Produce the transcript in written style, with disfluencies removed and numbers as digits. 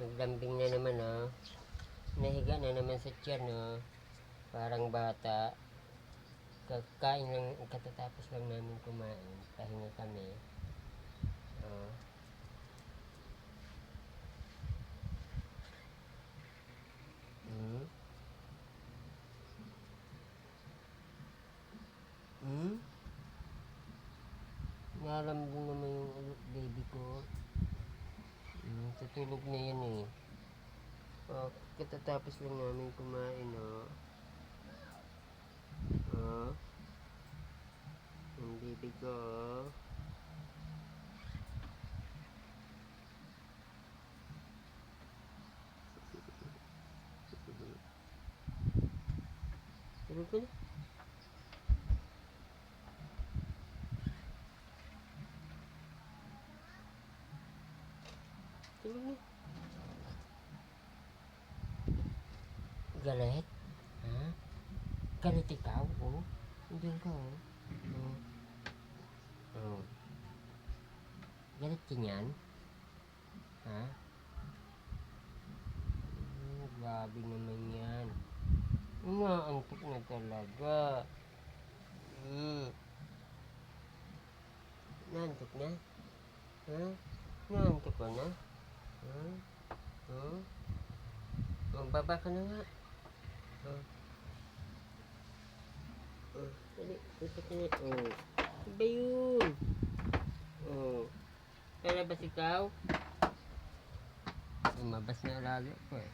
Naglambing na naman, oh. Nahiga na naman sa tiyan, oh. Parang bata. Kakain lang, katatapos lang namin kumain. Pahinga kami. Oh. Hmm? Hmm? Nalambing naman yung baby ko. Tutulog na yan eh. Oh, katatapos lang namin kumain, oh. Oh. Yung baby ko, oh. Tulog ka na. Tulog na. Galit? Ha? Galit ikaw? Oh. Andiyan ka, oh. Oh. Oh. Galit ka niyan? Ha? Grabe naman yan. Umaantok na talaga. Naantok na? Ha? Naantok ka na? Ha? Ha? Baba ka na nga. Dali, usap ka na. Ano ba yun? Lalabas ikaw? Lumabas na lalo ko eh.